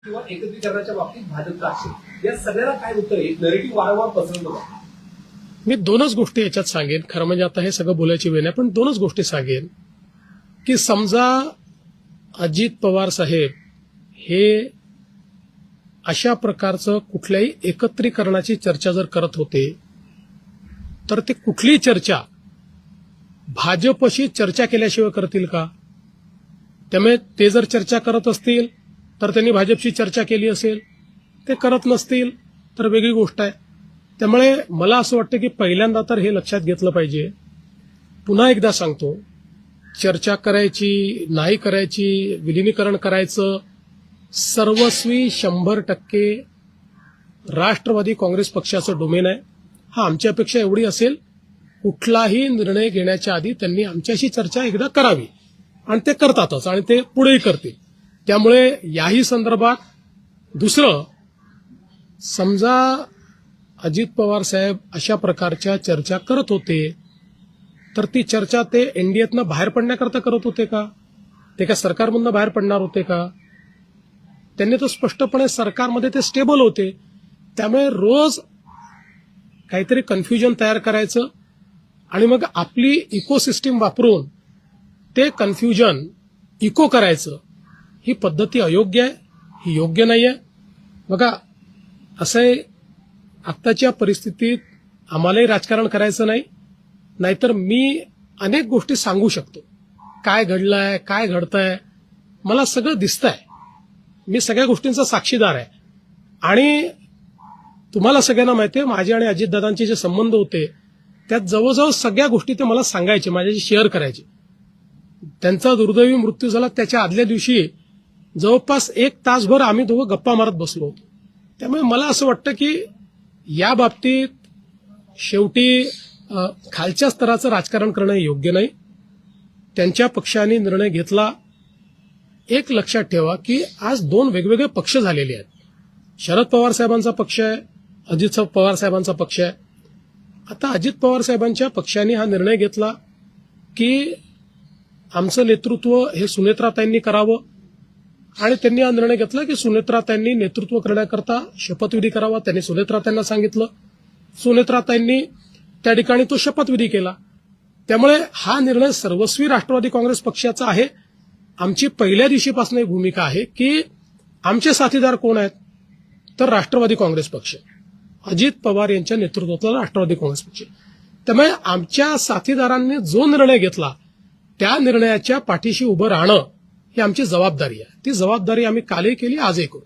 किंवा एकत्रीकरणाच्या बाबतीत भाजपचा आक्षेप, या सगळ्याला काय उत्तर आहे? नरेटिव्ह वारंवार पसरवलं जातं. मी दोनच गोष्टी याच्यात सांगेन. खरं म्हणजे आता हे सगळं बोलायची वेळ नाही, पण दोनच गोष्टी सांगेन की समजा अजित पवार साहेब हे अशा प्रकारचं कुठल्याही एकत्रीकरणाची चर्चा जर करत होते तर ते कुठलीही चर्चा भाजपशी चर्चा केल्याशिवाय करतील का? त्यामुळे ते जर चर्चा करत असतील तर त्यांनी भाजपशी चर्चा केली असेल, ते करत नसतील तर वेगळी गोष्ट आहे. त्यामुळे मला असं वाटतं की पहिल्यांदा तर हे लक्षात घेतलं पाहिजे. पुन्हा एकदा सांगतो, चर्चा करायची नाही करायची, विलिनीकरण करायचं, सर्वस्वी 100% राष्ट्रवादी काँग्रेस पक्षाचं डोमेन आहे. हा आमची अपेक्षा एवढी असेल, कुठलाही निर्णय घेण्याच्या आधी त्यांनी आमच्याशी चर्चा एकदा करावी, आणि ते करतातच आणि ते पुढेही करतील. त्यामुळे याही संदर्भात दुसरं, समजा अजित पवार साहेब अशा प्रकारच्या चर्चा करत होते तर ती चर्चा ते एनडीएतनं बाहेर पडण्याकरता करत होते का? ते का सरकारमधनं बाहेर पडणार होते का? त्यांनी तर स्पष्टपणे सरकारमध्ये ते स्टेबल होते. त्यामुळे रोज काहीतरी कन्फ्युजन तयार करायचं आणि मग आपली इकोसिस्टीम वापरून ते कन्फ्युजन इको करायचं, ही पद्धती अयोग्य आहे, ही योग्य नाही आहे. बघा, असं आहे, आत्ताच्या परिस्थितीत आम्हालाही राजकारण करायचं नाही, नाहीतर मी अनेक गोष्टी सांगू शकतो. काय घडलंय, काय घडतंय, मला सगळं दिसतंय. मी सगळ्या गोष्टींचा साक्षीदार आहे. आणि तुम्हाला सगळ्यांना माहिती आहे, माझे आणि अजितदादांचे जे संबंध होते त्यात जवळजवळ सगळ्या गोष्टी ते मला सांगायचे, माझ्याशी शेअर करायचे. त्यांचा दुर्दैवी मृत्यू झाला त्याच्या आदल्या दिवशी जवळपास 1 तासभर आम्ही दोघं गप्पा मारत बसलो होतो. त्यामुळे मला असं वाटतं की या बाबतीत शेवटी खालच्या स्तराचं राजकारण करणं योग्य नाही. त्यांच्या पक्षाने निर्णय घेतला. एक लक्षात ठेवा की आज 2 वेगवेगळे पक्ष झालेले आहेत. शरद पवार साहेबांचा पक्ष आहे, अजित पवार साहेबांचा पक्ष आहे. आता अजित पवार साहेबांच्या पक्षाने हा निर्णय घेतला की आमचं नेतृत्व हे सुनेत्राताईंनी करावं, आणि त्यांनी हा निर्णय घेतला की सुनेत्राताईंनी नेतृत्व करण्याकरता शपथविधी करावा. त्यांनी सुनेत्राताईंना सांगितलं, सुनेत्राताईंनी त्या ठिकाणी तो शपथविधी केला. त्यामुळे हा निर्णय सर्वस्वी राष्ट्रवादी काँग्रेस पक्षाचा आहे. आमची पहिल्या दिवशीपासून एक भूमिका आहे की आमचे साथीदार कोण आहेत, तर राष्ट्रवादी काँग्रेस पक्ष, अजित पवार यांच्या नेतृत्वातला राष्ट्रवादी काँग्रेस पक्ष. त्यामुळे आमच्या साथीदारांनी जो निर्णय घेतला त्या निर्णयाच्या पाठीशी उभं राहणं ही आमची जबाबदारी आहे. ती जबाबदारी आम्ही कालही केली, आजही करू.